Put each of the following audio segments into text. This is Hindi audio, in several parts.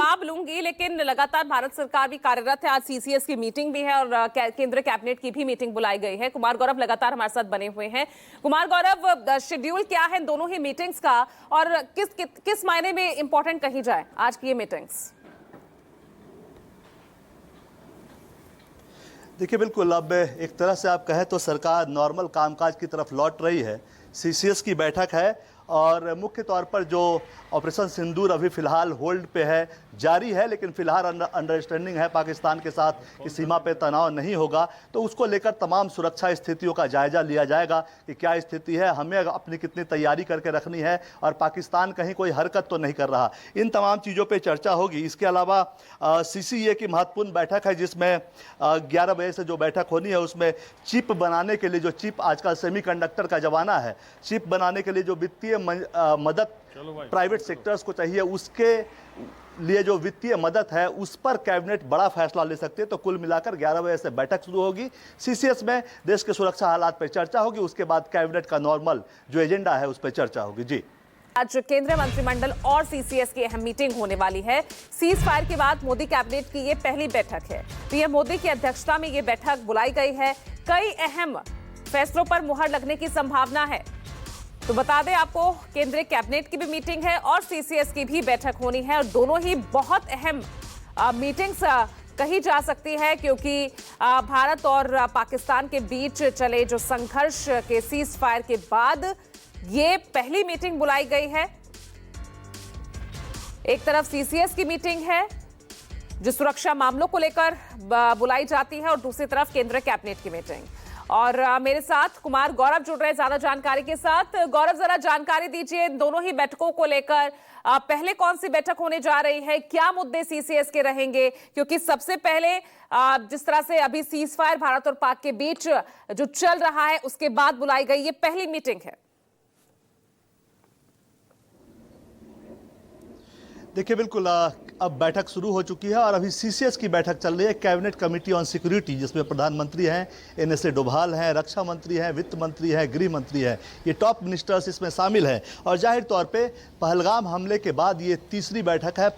जवाब लूंगी, लेकिन लगातार भारत सरकार भी कार्यरत है। आज सीसीएस की मीटिंग भी है और केंद्रीय कैबिनेट की भी मीटिंग बुलाई गई है। कुमार गौरव लगातार हमारे साथ बने हुए हैं। कुमार गौरव, शेड्यूल क्या है दोनों ही मीटिंग्स का और किस मायने में इंपॉर्टेंट कही जाए आज की ये मीटिंग्स? देखिए, बिल्कुल अब एक तरह से आप कहें तो सरकार नॉर्मल कामकाज की तरफ लौट रही है। सीसीएस की बैठक है और मुख्य तौर पर जो ऑपरेशन सिंदूर अभी फिलहाल होल्ड पे है, जारी है, लेकिन फिलहाल अंडरस्टैंडिंग है पाकिस्तान के साथ कि सीमा पे तनाव नहीं होगा, तो उसको लेकर तमाम सुरक्षा स्थितियों का जायजा लिया जाएगा कि क्या स्थिति है, हमें अपनी कितनी तैयारी करके रखनी है और पाकिस्तान कहीं कोई हरकत तो नहीं कर रहा। इन तमाम चीज़ों पर चर्चा होगी। इसके अलावा सीसीए की महत्वपूर्ण बैठक है जिसमें 11 बजे से जो बैठक होनी है उसमें चिप बनाने के लिए, जो चिप आजकल सेमीकंडक्टर का जमाना है, चिप बनाने के लिए जो वित्तीय मदद प्राइवेट सेक्टर्स को चाहिए, उसके लिए जो वित्तीय मदद है उस पर कैबिनेट बड़ा फैसला ले सकती है। तो कुल मिलाकर 11 बजे से बैठक शुरू होगी। सीसीएस में देश के सुरक्षा हालात पर चर्चा होगी, उसके बाद कैबिनेट का नॉर्मल जो एजेंडा है उस पर चर्चा होगी। जी, आज केंद्रीय मंत्रिमंडल और सीसीएस की अहम मीटिंग होने वाली है। सीज फायर के बाद मोदी कैबिनेट की ये पहली बैठक है। पीएम मोदी की अध्यक्षता में ये बैठक बुलाई गई है। कई अहम फैसलों पर मुहर लगने की संभावना है। तो बता दें आपको, केंद्रीय कैबिनेट की भी मीटिंग है और सीसीएस की भी बैठक होनी है और दोनों ही बहुत अहम मीटिंग्स कही जा सकती है, क्योंकि भारत और पाकिस्तान के बीच चले जो संघर्ष के सीज फायर के बाद ये पहली मीटिंग बुलाई गई है। एक तरफ सीसीएस की मीटिंग है जो सुरक्षा मामलों को लेकर बुलाई जाती है और दूसरी तरफ केंद्रीय कैबिनेट की मीटिंग। और मेरे साथ कुमार गौरव जुड़ रहे हैं ज्यादा जानकारी के साथ। गौरव, जरा जानकारी दीजिए दोनों ही बैठकों को लेकर। पहले कौन सी बैठक होने जा रही है, क्या मुद्दे सीसीएस के रहेंगे? क्योंकि सबसे पहले जिस तरह से अभी सीज फायर भारत और पाक के बीच जो चल रहा है उसके बाद बुलाई गई ये पहली मीटिंग है। देखिए, बिल्कुल अब बैठक शुरू हो चुकी है और अभी सीसीएस की बैठक चल रही है, कैबिनेट कमेटी ऑन सिक्योरिटी, जिसमें प्रधानमंत्री हैं, एनएसए डोभाल हैं, रक्षा मंत्री हैं, वित्त मंत्री हैं, गृह मंत्री हैं। ये टॉप मिनिस्टर्स इसमें शामिल हैं और जाहिर तौर पे पहलगाम हमले के बाद ये तीसरी बैठक है।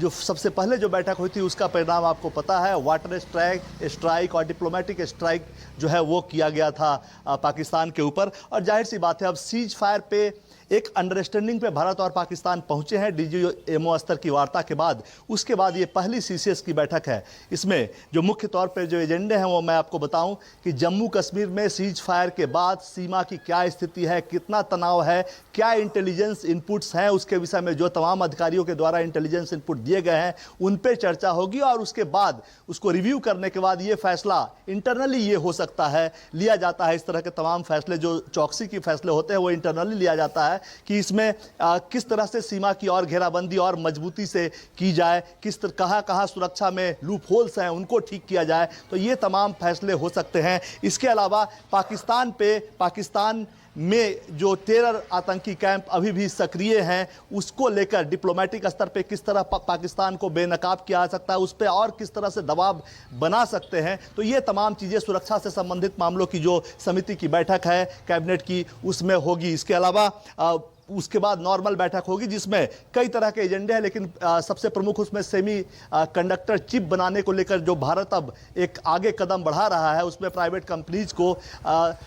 सबसे पहले जो बैठक हुई थी उसका परिणाम आपको पता है, वाटर स्ट्राइक और डिप्लोमेटिक स्ट्राइक जो है वो किया गया था पाकिस्तान के ऊपर। और जाहिर सी बात है, अब सीज फायर पे एक अंडरस्टैंडिंग पे भारत और पाकिस्तान पहुंचे हैं डीजीएमओ स्तर की वार्ता के बाद। उसके बाद ये पहली सीसीएस की बैठक है। इसमें जो मुख्य तौर पर जो एजेंडे हैं वो मैं आपको बताऊं कि जम्मू कश्मीर में सीज फायर के बाद सीमा की क्या स्थिति है, कितना तनाव है, क्या इंटेलिजेंस इनपुट्स हैं, उसके विषय में जो तमाम अधिकारियों के द्वारा इंटेलिजेंस इनपुट दिए गए हैं उन पर चर्चा होगी। और उसके बाद उसको रिव्यू करने के बाद ये फैसला इंटरनली ये हो सकता है, लिया जाता है। इस तरह के तमाम फैसले जो चौकसी के फैसले होते हैं वो इंटरनली लिया जाता है कि इसमें किस तरह से सीमा की और घेराबंदी और मजबूती से की जाए, कहाँ सुरक्षा में लूप होल्स हैं उनको ठीक किया जाए। तो ये तमाम फैसले हो सकते हैं। इसके अलावा पाकिस्तान में जो टेरर आतंकी कैंप अभी भी सक्रिय हैं उसको लेकर डिप्लोमेटिक स्तर पे किस तरह पाकिस्तान को बेनकाब किया जा सकता है, उस पर और किस तरह से दबाव बना सकते हैं। तो ये तमाम चीज़ें सुरक्षा से संबंधित मामलों की जो समिति की बैठक है कैबिनेट की उसमें होगी। इसके अलावा उसके बाद नॉर्मल बैठक होगी जिसमें कई तरह के एजेंडे हैं, लेकिन सबसे प्रमुख उसमें सेमी कंडक्टर चिप बनाने को लेकर जो भारत अब एक आगे कदम बढ़ा रहा है, उसमें प्राइवेट कंपनीज को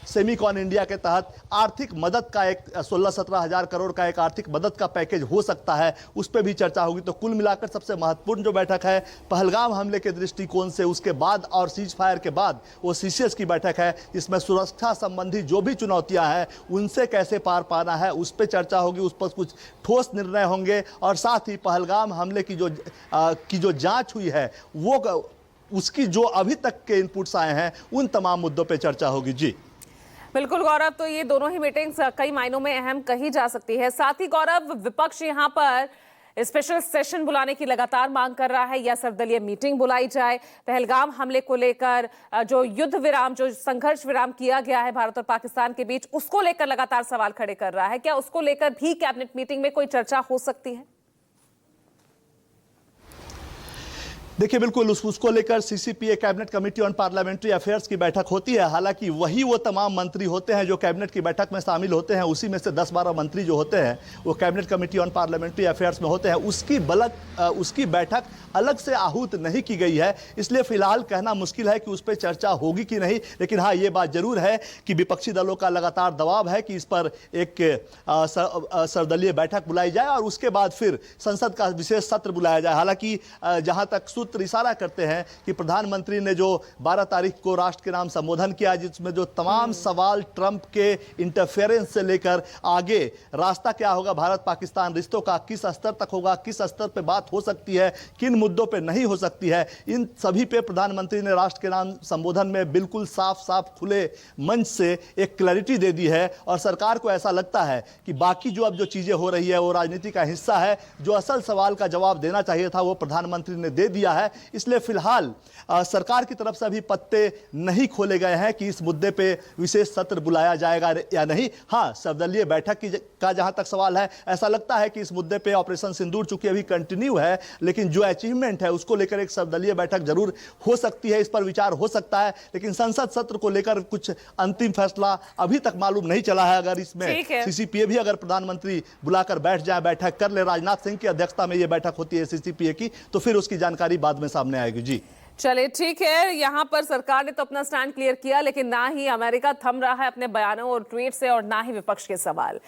सेमीकॉन इंडिया के तहत आर्थिक मदद का एक 16-17 हज़ार करोड़ का एक आर्थिक मदद का पैकेज हो सकता है, उस पर भी चर्चा होगी। तो कुल मिलाकर सबसे महत्वपूर्ण जो बैठक है पहलगाम हमले के दृष्टिकोण से, उसके बाद और सीज फायर के बाद वो सीसीएस की बैठक है जिसमें सुरक्षा संबंधी जो भी चुनौतियां हैं उनसे कैसे पार पाना है उस पर चर्चा होगी, उस पर कुछ ठोस निर्णय होंगे। और साथ ही पहलगाम हमले की जो जांच हुई है वो उसकी जो अभी तक के इनपुट्स आए हैं उन तमाम मुद्दों पे चर्चा होगी। जी बिल्कुल गौरव, तो ये दोनों ही मीटिंग्स कई मायनों में अहम कही जा सकती है। साथ ही गौरव, विपक्ष यहाँ पर स्पेशल सेशन बुलाने की लगातार मांग कर रहा है या सर्वदलीय मीटिंग बुलाई जाए। पहलगाम हमले को लेकर जो युद्ध विराम, जो संघर्ष विराम किया गया है भारत और पाकिस्तान के बीच, उसको लेकर लगातार सवाल खड़े कर रहा है। क्या उसको लेकर भी कैबिनेट मीटिंग में कोई चर्चा हो सकती है? देखिए बिल्कुल उसको लेकर CCPA cabinet committee on parliamentary affairs की बैठक होती है। हालांकि वही वो तमाम मंत्री होते हैं जो कैबिनेट की बैठक में शामिल होते हैं, उसी में से 10-12 मंत्री जो होते हैं वो cabinet committee on parliamentary affairs में होते हैं। उसकी बैठक अलग से आहूत नहीं की गई है, इसलिए फिलहाल कहना मुश्किल है कि उस पर चर्चा होगी कि नहीं। लेकिन हाँ, ये बात जरूर है कि विपक्षी दलों का लगातार दबाव है कि इस पर एक सर्वदलीय बैठक बुलाई जाए और उसके बाद फिर संसद का विशेष सत्र बुलाया जाए। हालांकि जहां तक सूत्र इशारा करते हैं कि प्रधानमंत्री ने जो 12 तारीख को राष्ट्र के नाम संबोधन किया, जिसमें जो तमाम सवाल ट्रंप के इंटरफेरेंस से लेकर आगे रास्ता क्या होगा भारत पाकिस्तान रिश्तों का, किस स्तर तक होगा, किस स्तर पे बात हो सकती है, किन मुद्दों पे नहीं हो सकती है, इन सभी पे प्रधानमंत्री ने राष्ट्र के नाम संबोधन में बिल्कुल साफ साफ खुले मंच से एक क्लैरिटी दे दी है। और सरकार को ऐसा लगता है कि बाकी जो अब जो चीजें हो रही है वो राजनीति का हिस्सा है, जो असल सवाल का जवाब देना चाहिए था वो प्रधानमंत्री ने दे दिया है। इसलिए फिलहाल सरकार की तरफ से अभी पत्ते नहीं खोले गए हैं कि इस मुद्दे पे विशेष सत्र बुलाया जाएगा या नहीं। हाँ, सर्वदलीय बैठक का जहां तक सवाल है, ऐसा लगता है कि इस मुद्दे पे ऑपरेशन सिंदूर चूंकि अभी कंटिन्यू है, लेकिन जो अचीवमेंट है उसको लेकर एक सर्वदलीय बैठक जरूर हो सकती है, इस पर विचार हो सकता है। लेकिन संसद सत्र को लेकर कुछ अंतिम फैसला अभी तक मालूम नहीं चला है। अगर इसमें सीसीपीए भी अगर प्रधानमंत्री बुलाकर बैठ जाए, बैठक कर ले, राजनाथ सिंह की अध्यक्षता में यह बैठक होती है सीसीपीए की, तो फिर उसकी जानकारी बाद में सामने आएगी। जी चलिए ठीक है, यहां पर सरकार ने तो अपना स्टैंड क्लियर किया, लेकिन ना ही अमेरिका थम रहा है अपने बयानों और ट्वीट से और ना ही विपक्ष के सवाल।